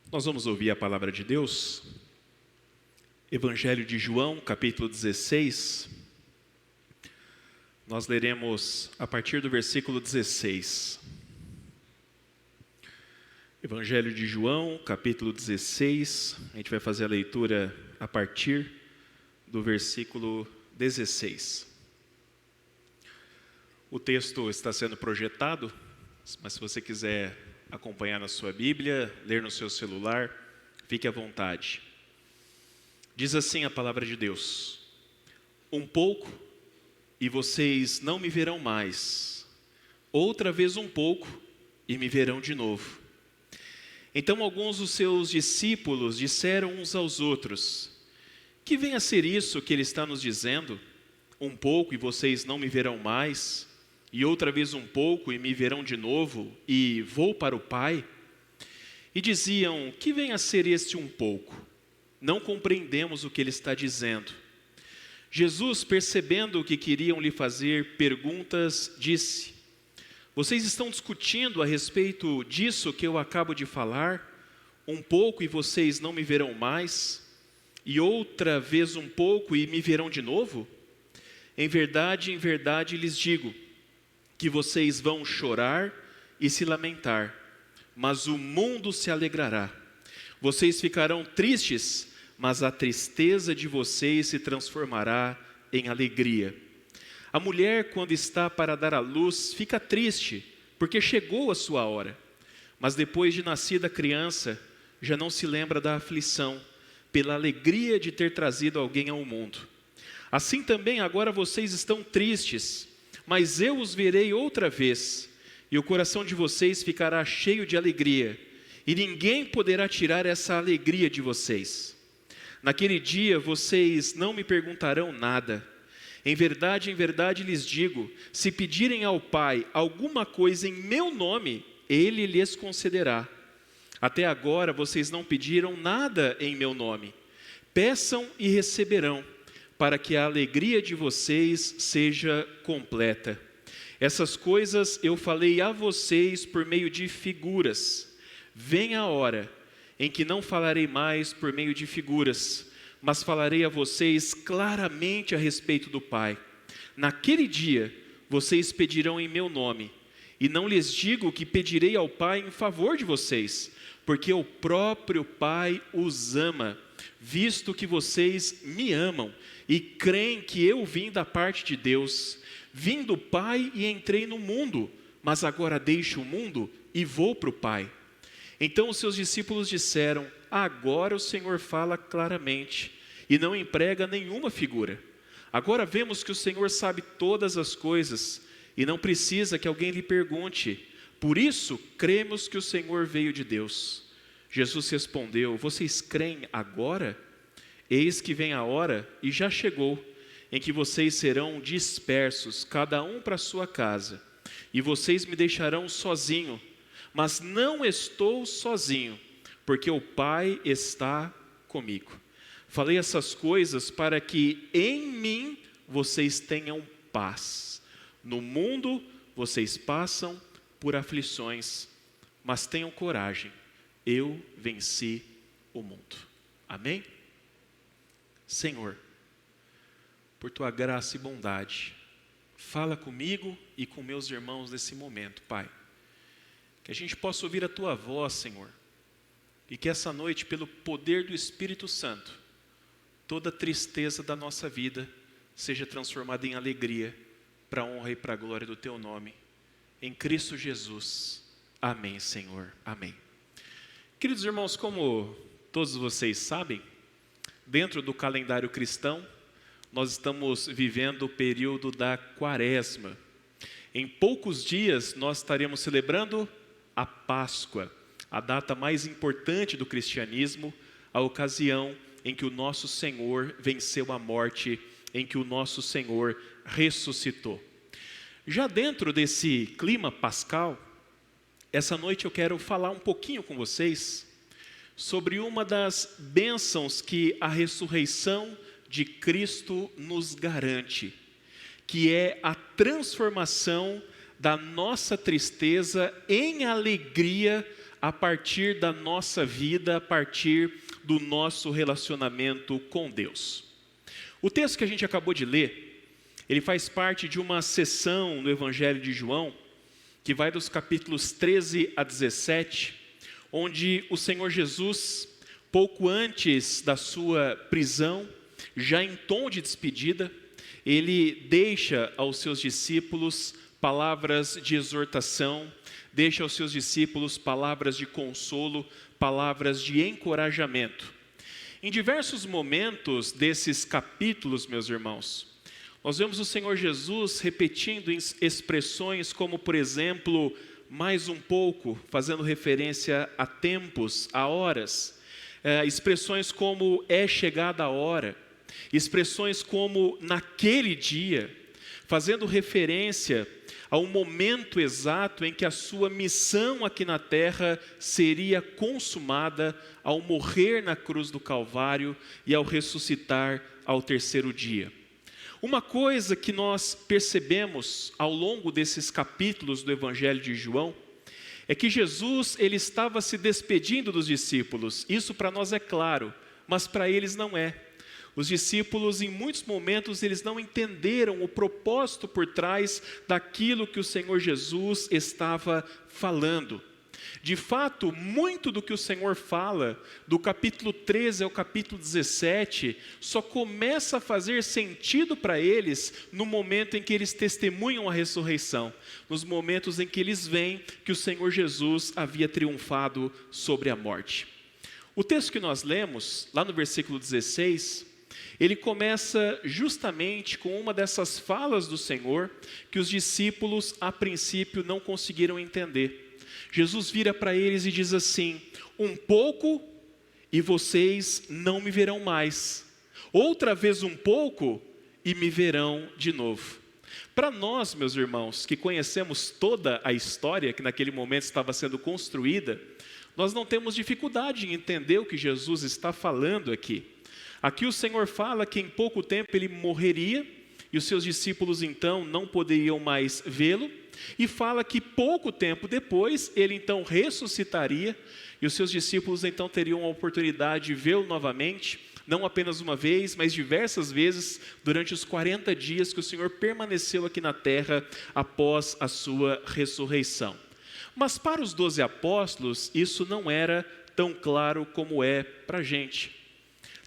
Nós vamos ouvir a palavra de Deus, Evangelho de João, capítulo 16. Nós leremos a partir do versículo 16. Evangelho de João, capítulo 16. A gente vai fazer a leitura a partir do versículo 16. O texto está sendo projetado, mas se você quiser acompanhar na sua Bíblia, ler no seu celular, fique à vontade. Diz assim a palavra de Deus: um pouco e vocês não me verão mais, outra vez um pouco e me verão de novo. Então alguns dos seus discípulos disseram uns aos outros: que vem a ser isso que ele está nos dizendo? Um pouco e vocês não me verão mais, e outra vez um pouco e me verão de novo, e vou para o Pai? E diziam: que vem a ser este um pouco? Não compreendemos o que ele está dizendo. Jesus, percebendo que queriam lhe fazer perguntas, disse: vocês estão discutindo a respeito disso que eu acabo de falar? Um pouco e vocês não me verão mais, e outra vez um pouco e me verão de novo? Em verdade lhes digo, que vocês vão chorar e se lamentar, mas o mundo se alegrará. Vocês ficarão tristes, mas a tristeza de vocês se transformará em alegria. A mulher, quando está para dar à luz, fica triste, porque chegou a sua hora. Mas depois de nascida a criança, já não se lembra da aflição, pela alegria de ter trazido alguém ao mundo. Assim também agora vocês estão tristes, mas eu os verei outra vez, e o coração de vocês ficará cheio de alegria, e ninguém poderá tirar essa alegria de vocês. Naquele dia vocês não me perguntarão nada. Em verdade lhes digo, se pedirem ao Pai alguma coisa em meu nome, Ele lhes concederá. Até agora vocês não pediram nada em meu nome. Peçam e receberão, para que a alegria de vocês seja completa. Essas coisas eu falei a vocês por meio de figuras. Vem a hora em que não falarei mais por meio de figuras, mas falarei a vocês claramente a respeito do Pai. Naquele dia vocês pedirão em meu nome, e não lhes digo que pedirei ao Pai em favor de vocês, porque o próprio Pai os ama, visto que vocês me amam e creem que eu vim da parte de Deus. Vim do Pai e entrei no mundo, mas agora deixo o mundo e vou para o Pai. Então os seus discípulos disseram: agora o Senhor fala claramente e não emprega nenhuma figura. Agora vemos que o Senhor sabe todas as coisas e não precisa que alguém lhe pergunte. Por isso cremos que o Senhor veio de Deus. Jesus respondeu: vocês creem agora? Eis que vem a hora, e já chegou, em que vocês serão dispersos, cada um para sua casa, e vocês me deixarão sozinho. Mas não estou sozinho, porque o Pai está comigo. Falei essas coisas para que em mim vocês tenham paz. No mundo vocês passam por aflições, mas tenham coragem, eu venci o mundo. Amém? Senhor, por tua graça e bondade, fala comigo e com meus irmãos nesse momento, Pai. Que a gente possa ouvir a tua voz, Senhor, e que essa noite, pelo poder do Espírito Santo, toda tristeza da nossa vida seja transformada em alegria, para a honra e para a glória do teu nome. Em Cristo Jesus. Amém, Senhor. Amém. Queridos irmãos, como todos vocês sabem, dentro do calendário cristão, nós estamos vivendo o período da Quaresma. Em poucos dias nós estaremos celebrando a Páscoa, a data mais importante do cristianismo, a ocasião em que o nosso Senhor venceu a morte, em que o nosso Senhor ressuscitou. Já dentro desse clima pascal, essa noite eu quero falar um pouquinho com vocês sobre uma das bênçãos que a ressurreição de Cristo nos garante, que é a transformação da nossa tristeza em alegria a partir da nossa vida, a partir do nosso relacionamento com Deus. O texto que a gente acabou de ler, ele faz parte de uma seção no Evangelho de João, que vai dos capítulos 13 a 17, onde o Senhor Jesus, pouco antes da sua prisão, já em tom de despedida, ele deixa aos seus discípulos palavras de exortação, deixa aos seus discípulos palavras de consolo, palavras de encorajamento. Em diversos momentos desses capítulos, meus irmãos, nós vemos o Senhor Jesus repetindo expressões como, por exemplo, mais um pouco, fazendo referência a tempos, a horas, expressões como é chegada a hora, expressões como naquele dia, fazendo referência ao momento exato em que a sua missão aqui na terra seria consumada ao morrer na cruz do Calvário e ao ressuscitar ao terceiro dia. Uma coisa que nós percebemos ao longo desses capítulos do Evangelho de João é que Jesus, ele estava se despedindo dos discípulos. Isso para nós é claro, mas para eles não é. Os discípulos, em muitos momentos, eles não entenderam o propósito por trás daquilo que o Senhor Jesus estava falando. De fato, muito do que o Senhor fala, do capítulo 13 ao capítulo 17, só começa a fazer sentido para eles no momento em que eles testemunham a ressurreição, nos momentos em que eles veem que o Senhor Jesus havia triunfado sobre a morte. O texto que nós lemos, lá no versículo 16, ele começa justamente com uma dessas falas do Senhor que os discípulos, a princípio, não conseguiram entender. Jesus vira para eles e diz assim: um pouco e vocês não me verão mais. Outra vez um pouco e me verão de novo. Para nós, meus irmãos, que conhecemos toda a história que naquele momento estava sendo construída, nós não temos dificuldade em entender o que Jesus está falando aqui. Aqui o Senhor fala que em pouco tempo ele morreria e os seus discípulos então não poderiam mais vê-lo, e fala que pouco tempo depois ele então ressuscitaria e os seus discípulos então teriam a oportunidade de vê-lo novamente, não apenas uma vez, mas diversas vezes durante os 40 dias que o Senhor permaneceu aqui na terra após a sua ressurreição. Mas para os 12 apóstolos isso não era tão claro como é para a gente.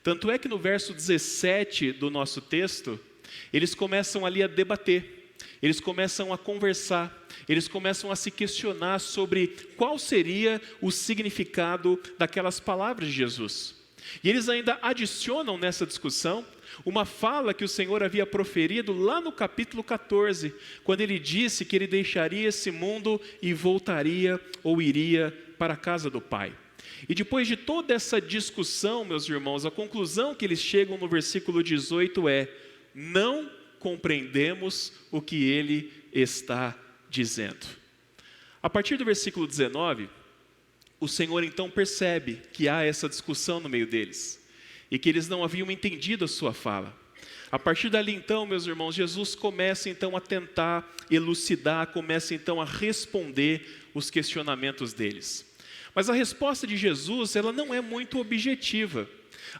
Tanto é que no verso 17 do nosso texto, eles começam ali a debater, eles começam a conversar, eles começam a se questionar sobre qual seria o significado daquelas palavras de Jesus. E eles ainda adicionam nessa discussão uma fala que o Senhor havia proferido lá no capítulo 14, quando ele disse que ele deixaria esse mundo e voltaria ou iria para a casa do Pai. E depois de toda essa discussão, meus irmãos, a conclusão que eles chegam no versículo 18 é: não compreendemos o que ele está dizendo. A partir do versículo 19, o Senhor então percebe que há essa discussão no meio deles e que eles não haviam entendido a sua fala. A partir dali então, meus irmãos, Jesus começa então a tentar elucidar, começa então a responder os questionamentos deles. Mas a resposta de Jesus, ela não é muito objetiva.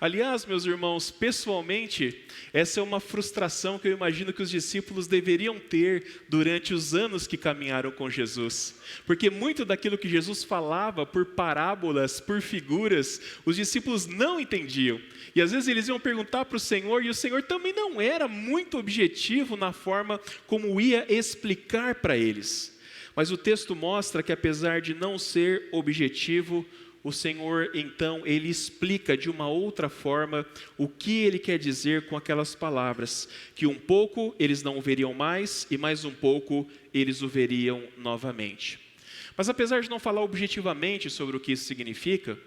Aliás, meus irmãos, pessoalmente, essa é uma frustração que eu imagino que os discípulos deveriam ter durante os anos que caminharam com Jesus. Porque muito daquilo que Jesus falava por parábolas, por figuras, os discípulos não entendiam. E às vezes eles iam perguntar para o Senhor, e o Senhor também não era muito objetivo na forma como ia explicar para eles. Mas o texto mostra que apesar de não ser objetivo, o Senhor então, ele explica de uma outra forma o que ele quer dizer com aquelas palavras, que um pouco eles não o veriam mais e mais um pouco eles o veriam novamente. Mas apesar de não falar objetivamente sobre o que isso significa,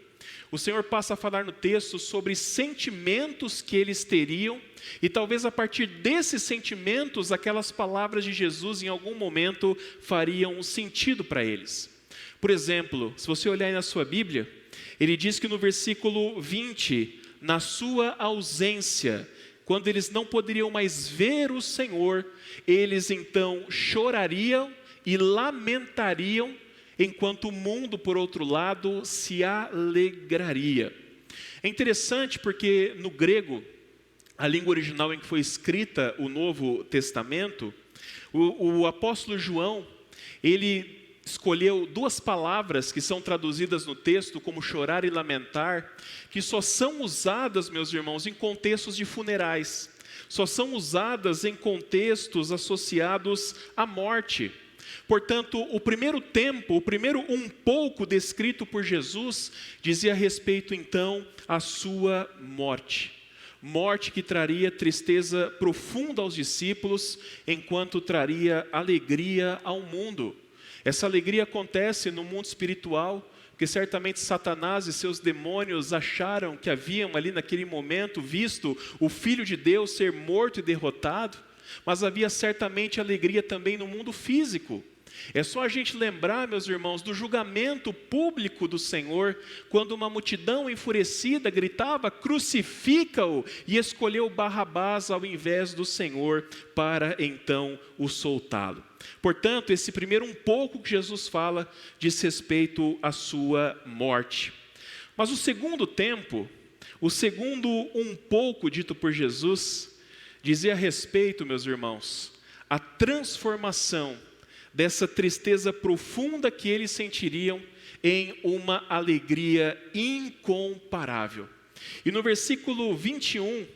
o Senhor passa a falar no texto sobre sentimentos que eles teriam, e talvez a partir desses sentimentos, aquelas palavras de Jesus em algum momento fariam um sentido para eles. Por exemplo, se você olhar aí na sua Bíblia, ele diz que no versículo 20, na sua ausência, quando eles não poderiam mais ver o Senhor, eles então chorariam e lamentariam, enquanto o mundo, por outro lado, se alegraria. É interessante porque no grego, a língua original em que foi escrita o Novo Testamento, o apóstolo João, ele escolheu duas palavras que são traduzidas no texto como chorar e lamentar, que só são usadas, meus irmãos, em contextos de funerais, só são usadas em contextos associados à morte. Portanto, o primeiro tempo, o primeiro um pouco descrito por Jesus, dizia respeito então à sua morte. Morte que traria tristeza profunda aos discípulos, enquanto traria alegria ao mundo. Essa alegria acontece no mundo espiritual, porque certamente Satanás e seus demônios acharam que haviam ali naquele momento visto o Filho de Deus ser morto e derrotado, mas havia certamente alegria também no mundo físico. É só a gente lembrar, meus irmãos, do julgamento público do Senhor, quando uma multidão enfurecida gritava, crucifica-o, e escolheu Barrabás ao invés do Senhor, para então o soltá-lo. Portanto, esse primeiro um pouco que Jesus fala, diz respeito à sua morte. Mas o segundo tempo, o segundo um pouco dito por Jesus, dizia a respeito, meus irmãos, a transformação dessa tristeza profunda que eles sentiriam em uma alegria incomparável. E no versículo 21,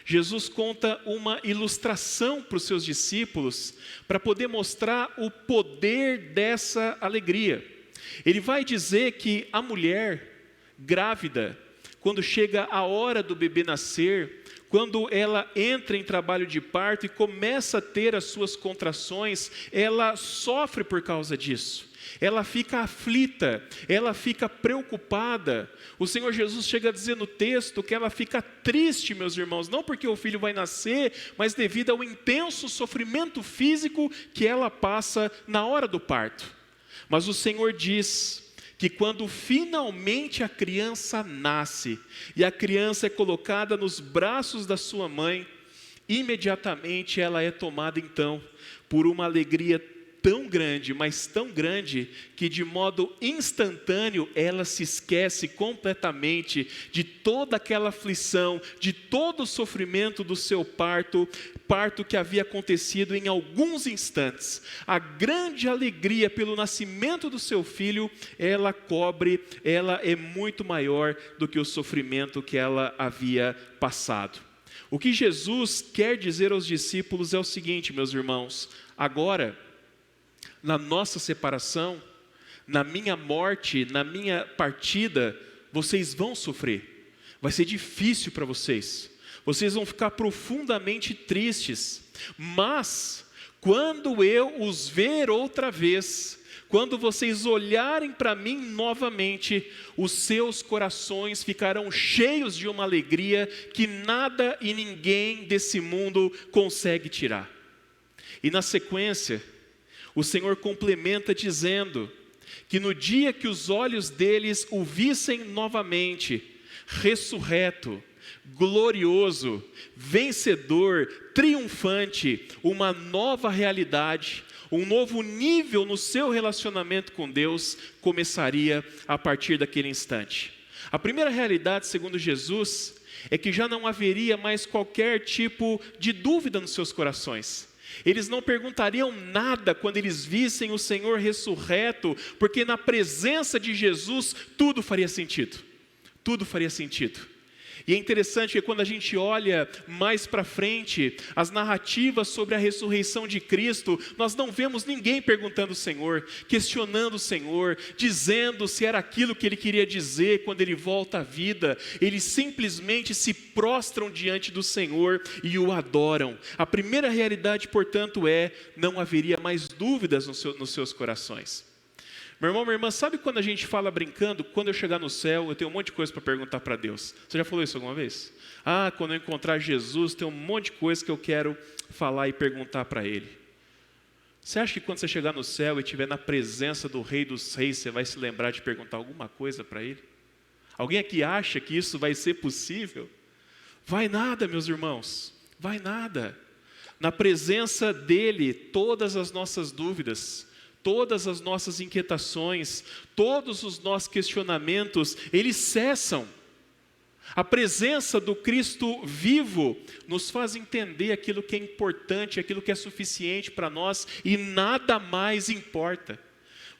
Jesus conta uma ilustração para os seus discípulos, para poder mostrar o poder dessa alegria. Ele vai dizer que a mulher grávida, quando chega a hora do bebê nascer, quando ela entra em trabalho de parto e começa a ter as suas contrações, ela sofre por causa disso. Ela fica aflita, ela fica preocupada. O Senhor Jesus chega a dizer no texto que ela fica triste, meus irmãos, não porque o filho vai nascer, mas devido ao intenso sofrimento físico que ela passa na hora do parto. Mas o Senhor diz que quando finalmente a criança nasce e a criança é colocada nos braços da sua mãe, imediatamente ela é tomada então por uma alegria tão grande, mas tão grande, que de modo instantâneo ela se esquece completamente de toda aquela aflição, de todo o sofrimento do seu parto que havia acontecido em alguns instantes. A grande alegria pelo nascimento do seu filho, ela é muito maior do que o sofrimento que ela havia passado. O que Jesus quer dizer aos discípulos é o seguinte, meus irmãos: agora, na nossa separação, na minha morte, na minha partida, vocês vão sofrer. Vai ser difícil para vocês. Vocês vão ficar profundamente tristes. Mas, quando eu os ver outra vez, quando vocês olharem para mim novamente, os seus corações ficarão cheios de uma alegria que nada e ninguém desse mundo consegue tirar. E na sequência, o Senhor complementa dizendo que no dia que os olhos deles o vissem novamente, ressurreto, glorioso, vencedor, triunfante, uma nova realidade, um novo nível no seu relacionamento com Deus começaria a partir daquele instante. A primeira realidade, segundo Jesus, é que já não haveria mais qualquer tipo de dúvida nos seus corações. Eles não perguntariam nada quando eles vissem o Senhor ressurreto, porque na presença de Jesus tudo faria sentido. Tudo faria sentido. E é interessante que quando a gente olha mais para frente, as narrativas sobre a ressurreição de Cristo, nós não vemos ninguém perguntando ao Senhor, questionando o Senhor, dizendo se era aquilo que Ele queria dizer quando Ele volta à vida. Eles simplesmente se prostram diante do Senhor e o adoram. A primeira realidade, portanto, não haveria mais dúvidas nos seus corações. Meu irmão, minha irmã, sabe quando a gente fala brincando, quando eu chegar no céu, eu tenho um monte de coisa para perguntar para Deus? Você já falou isso alguma vez? Quando eu encontrar Jesus, tem um monte de coisa que eu quero falar e perguntar para Ele. Você acha que quando você chegar no céu e estiver na presença do Rei dos Reis, você vai se lembrar de perguntar alguma coisa para Ele? Alguém aqui acha que isso vai ser possível? Vai nada, meus irmãos, vai nada. Na presença dEle, todas as nossas dúvidas, todas as nossas inquietações, todos os nossos questionamentos, eles cessam. A presença do Cristo vivo nos faz entender aquilo que é importante, aquilo que é suficiente para nós e nada mais importa.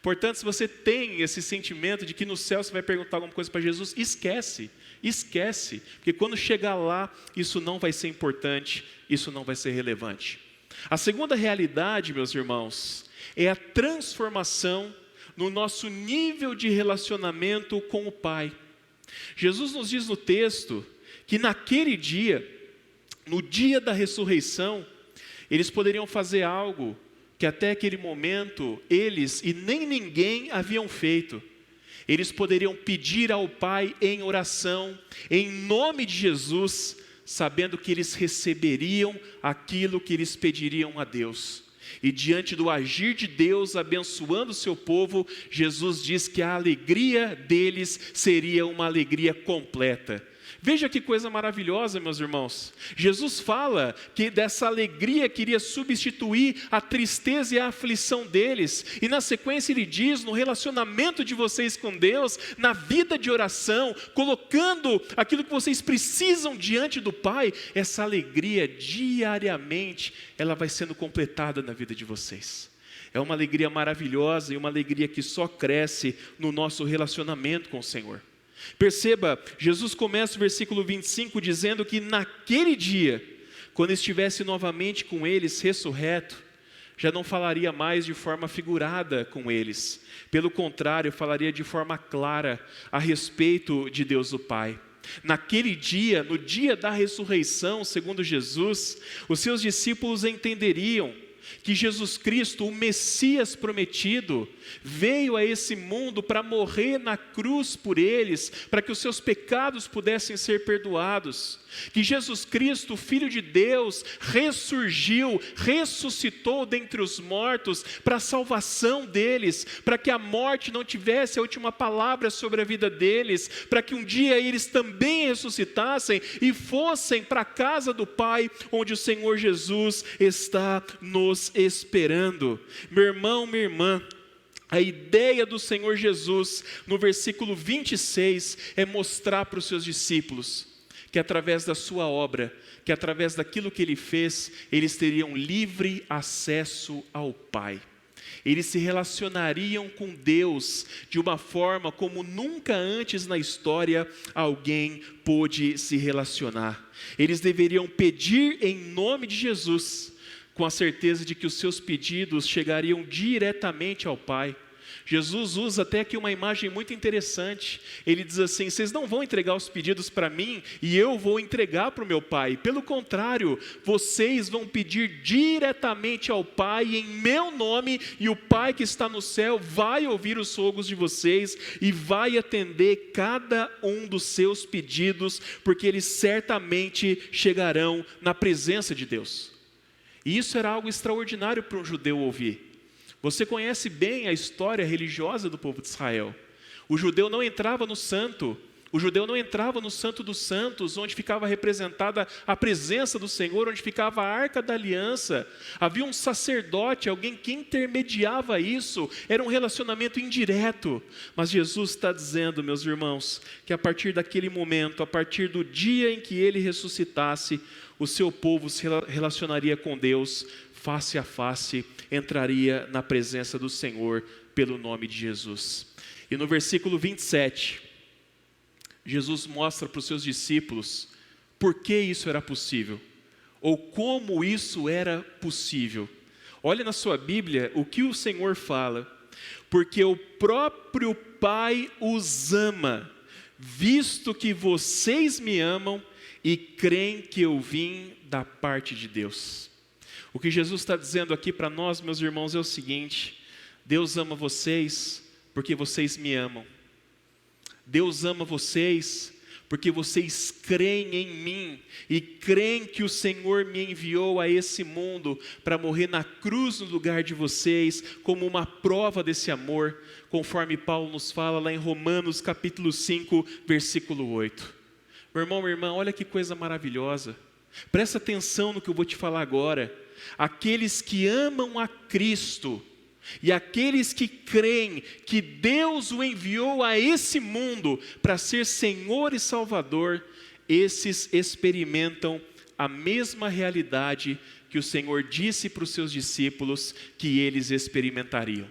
Portanto, se você tem esse sentimento de que no céu você vai perguntar alguma coisa para Jesus, esquece, porque quando chegar lá, isso não vai ser importante, isso não vai ser relevante. A segunda realidade, meus irmãos, é a transformação no nosso nível de relacionamento com o Pai. Jesus nos diz no texto que naquele dia, no dia da ressurreição, eles poderiam fazer algo que até aquele momento eles e nem ninguém haviam feito. Eles poderiam pedir ao Pai em oração, em nome de Jesus, sabendo que eles receberiam aquilo que eles pediriam a Deus. E diante do agir de Deus, abençoando o seu povo, Jesus diz que a alegria deles seria uma alegria completa. Veja que coisa maravilhosa, meus irmãos. Jesus fala que dessa alegria queria substituir a tristeza e a aflição deles. E na sequência ele diz, no relacionamento de vocês com Deus, na vida de oração, colocando aquilo que vocês precisam diante do Pai, essa alegria diariamente, ela vai sendo completada na vida de vocês. É uma alegria maravilhosa e uma alegria que só cresce no nosso relacionamento com o Senhor. Perceba, Jesus começa o versículo 25 dizendo que naquele dia, quando estivesse novamente com eles ressurreto, já não falaria mais de forma figurada com eles. Pelo contrário, falaria de forma clara a respeito de Deus o Pai. Naquele dia, no dia da ressurreição, segundo Jesus, os seus discípulos entenderiam que Jesus Cristo, o Messias prometido, veio a esse mundo para morrer na cruz por eles, para que os seus pecados pudessem ser perdoados. Que Jesus Cristo, o Filho de Deus, ressurgiu, ressuscitou dentre os mortos para a salvação deles, para que a morte não tivesse a última palavra sobre a vida deles, para que um dia eles também ressuscitassem e fossem para a casa do Pai, onde o Senhor Jesus está nos esperando. Meu irmão, minha irmã, a ideia do Senhor Jesus, no versículo 26, é mostrar para os seus discípulos que através da sua obra, que através daquilo que Ele fez, eles teriam livre acesso ao Pai. Eles se relacionariam com Deus de uma forma como nunca antes na história alguém pôde se relacionar. Eles deveriam pedir em nome de Jesus, com a certeza de que os seus pedidos chegariam diretamente ao Pai. Jesus usa até aqui uma imagem muito interessante. Ele diz assim: vocês não vão entregar os pedidos para mim e eu vou entregar para o meu Pai. Pelo contrário, vocês vão pedir diretamente ao Pai em meu nome, e o Pai que está no céu vai ouvir os rogos de vocês e vai atender cada um dos seus pedidos, porque eles certamente chegarão na presença de Deus. E isso era algo extraordinário para um judeu ouvir. Você conhece bem a história religiosa do povo de Israel. O judeu não entrava no santo, o judeu não entrava no Santo dos Santos, onde ficava representada a presença do Senhor, onde ficava a Arca da Aliança. Havia um sacerdote, alguém que intermediava isso, era um relacionamento indireto. Mas Jesus está dizendo, meus irmãos, que a partir daquele momento, a partir do dia em que Ele ressuscitasse, o seu povo se relacionaria com Deus face a face, entraria na presença do Senhor pelo nome de Jesus. E no versículo 27, Jesus mostra para os seus discípulos por que isso era possível, ou como isso era possível. Olha na sua Bíblia o que o Senhor fala: porque o próprio Pai os ama, visto que vocês me amam e creem que eu vim da parte de Deus. O que Jesus está dizendo aqui para nós, meus irmãos, é o seguinte: Deus ama vocês porque vocês me amam. Deus ama vocês porque vocês creem em mim e creem que o Senhor me enviou a esse mundo para morrer na cruz no lugar de vocês, como uma prova desse amor, conforme Paulo nos fala lá em Romanos capítulo 5, versículo 8. Meu irmão, minha irmã, olha que coisa maravilhosa. Presta atenção no que eu vou te falar agora. Aqueles que amam a Cristo E aqueles que creem que Deus o enviou a esse mundo para ser Senhor e Salvador, esses experimentam a mesma realidade que o Senhor disse para os seus discípulos que eles experimentariam.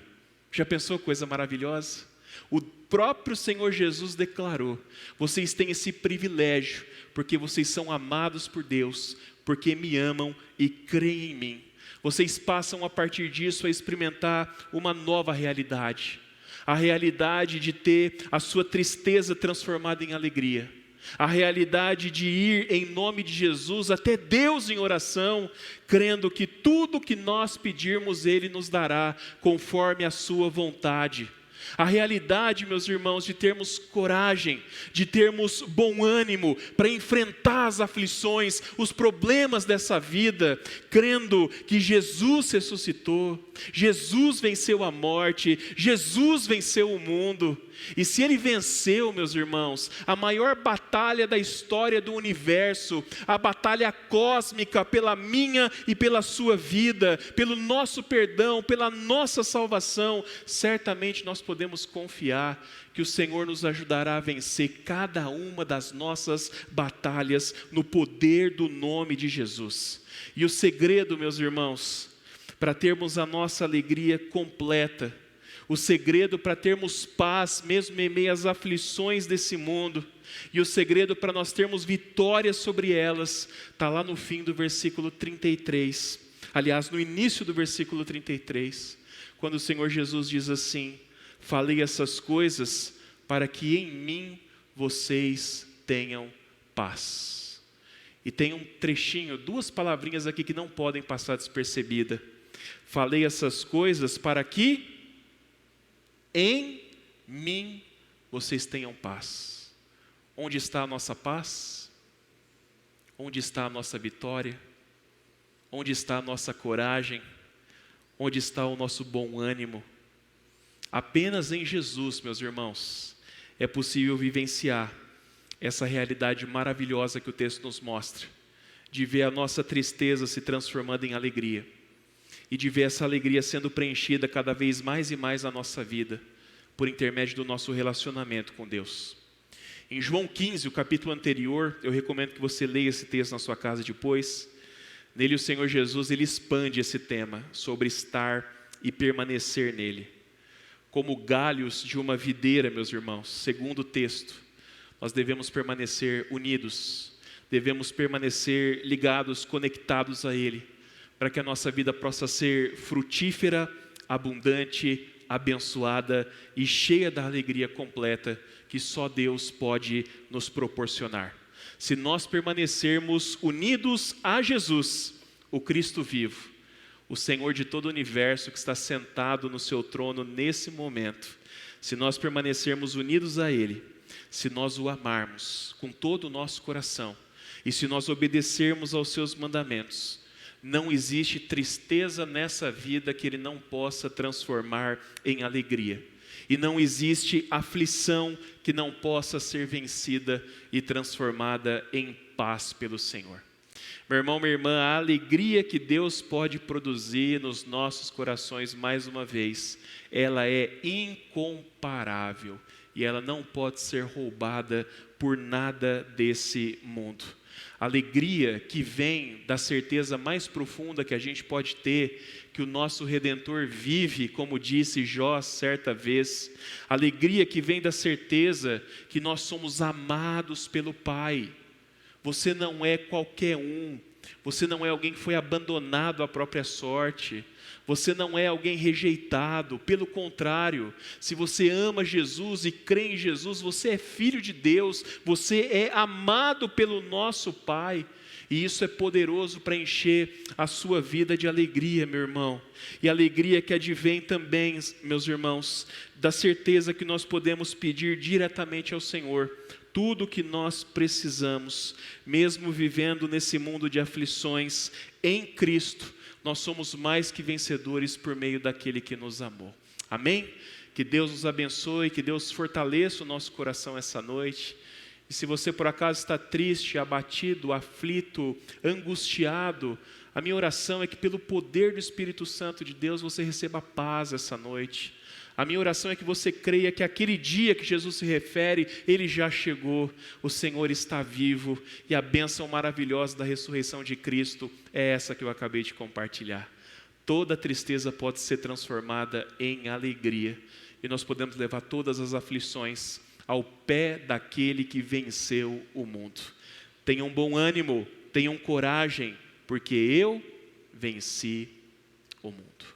Já pensou coisa maravilhosa? O próprio Senhor Jesus declarou: vocês têm esse privilégio, porque vocês são amados por Deus, porque me amam e creem em mim. Vocês passam a partir disso a experimentar uma nova realidade. A realidade de ter a sua tristeza transformada em alegria. A realidade de ir em nome de Jesus até Deus em oração, crendo que tudo que nós pedirmos Ele nos dará, conforme a sua vontade. A realidade, meus irmãos, de termos coragem, de termos bom ânimo para enfrentar as aflições, os problemas dessa vida, crendo que Jesus ressuscitou, Jesus venceu a morte, Jesus venceu o mundo. E se Ele venceu, meus irmãos, a maior batalha da história do universo, a batalha cósmica pela minha e pela sua vida, pelo nosso perdão, pela nossa salvação, certamente nós podemos confiar que o Senhor nos ajudará a vencer cada uma das nossas batalhas no poder do nome de Jesus. E o segredo, meus irmãos, para termos a nossa alegria completa, o segredo para termos paz, mesmo em meio às aflições desse mundo, e o segredo para nós termos vitória sobre elas, está lá no fim do versículo 33. Aliás, no início do versículo 33, quando o Senhor Jesus diz assim: falei essas coisas para que em mim vocês tenham paz. E tem um trechinho, duas palavrinhas aqui que não podem passar despercebida. Falei essas coisas para que em mim vocês tenham paz. Onde está a nossa paz? Onde está a nossa vitória? Onde está a nossa coragem? Onde está o nosso bom ânimo? Apenas em Jesus, meus irmãos, é possível vivenciar essa realidade maravilhosa que o texto nos mostra, de ver a nossa tristeza se transformando em alegria, e de ver essa alegria sendo preenchida cada vez mais e mais na nossa vida, por intermédio do nosso relacionamento com Deus. Em João 15, o capítulo anterior, eu recomendo que você leia esse texto na sua casa depois. Nele o Senhor Jesus, ele expande esse tema sobre estar e permanecer nele. Como galhos de uma videira, meus irmãos, segundo o texto, nós devemos permanecer unidos, devemos permanecer ligados, conectados a Ele, para que a nossa vida possa ser frutífera, abundante, abençoada e cheia da alegria completa que só Deus pode nos proporcionar. Se nós permanecermos unidos a Jesus, o Cristo vivo, o Senhor de todo o universo que está sentado no seu trono nesse momento, se nós permanecermos unidos a Ele, se nós o amarmos com todo o nosso coração e se nós obedecermos aos seus mandamentos, não existe tristeza nessa vida que Ele não possa transformar em alegria. E não existe aflição que não possa ser vencida e transformada em paz pelo Senhor. Meu irmão, minha irmã, a alegria que Deus pode produzir nos nossos corações, mais uma vez, ela é incomparável e ela não pode ser roubada por nada desse mundo. Alegria que vem da certeza mais profunda que a gente pode ter, que o nosso Redentor vive, como disse Jó certa vez. Alegria que vem da certeza que nós somos amados pelo Pai. Você não é qualquer um, você não é alguém que foi abandonado à própria sorte, você não é alguém rejeitado, pelo contrário, se você ama Jesus e crê em Jesus, você é filho de Deus, você é amado pelo nosso Pai, e isso é poderoso para encher a sua vida de alegria, meu irmão, e alegria que advém também, meus irmãos, da certeza que nós podemos pedir diretamente ao Senhor, tudo o que nós precisamos, mesmo vivendo nesse mundo de aflições, em Cristo, nós somos mais que vencedores por meio daquele que nos amou. Amém? Que Deus nos abençoe, que Deus fortaleça o nosso coração essa noite. E se você por acaso está triste, abatido, aflito, angustiado, A minha oração é que pelo poder do Espírito Santo de Deus você receba paz essa noite. A minha oração é que você creia que aquele dia que Jesus se refere, ele já chegou, o Senhor está vivo e a bênção maravilhosa da ressurreição de Cristo é essa que eu acabei de compartilhar. Toda tristeza pode ser transformada em alegria e nós podemos levar todas as aflições ao pé daquele que venceu o mundo. Tenham bom ânimo, tenham coragem, porque eu venci o mundo.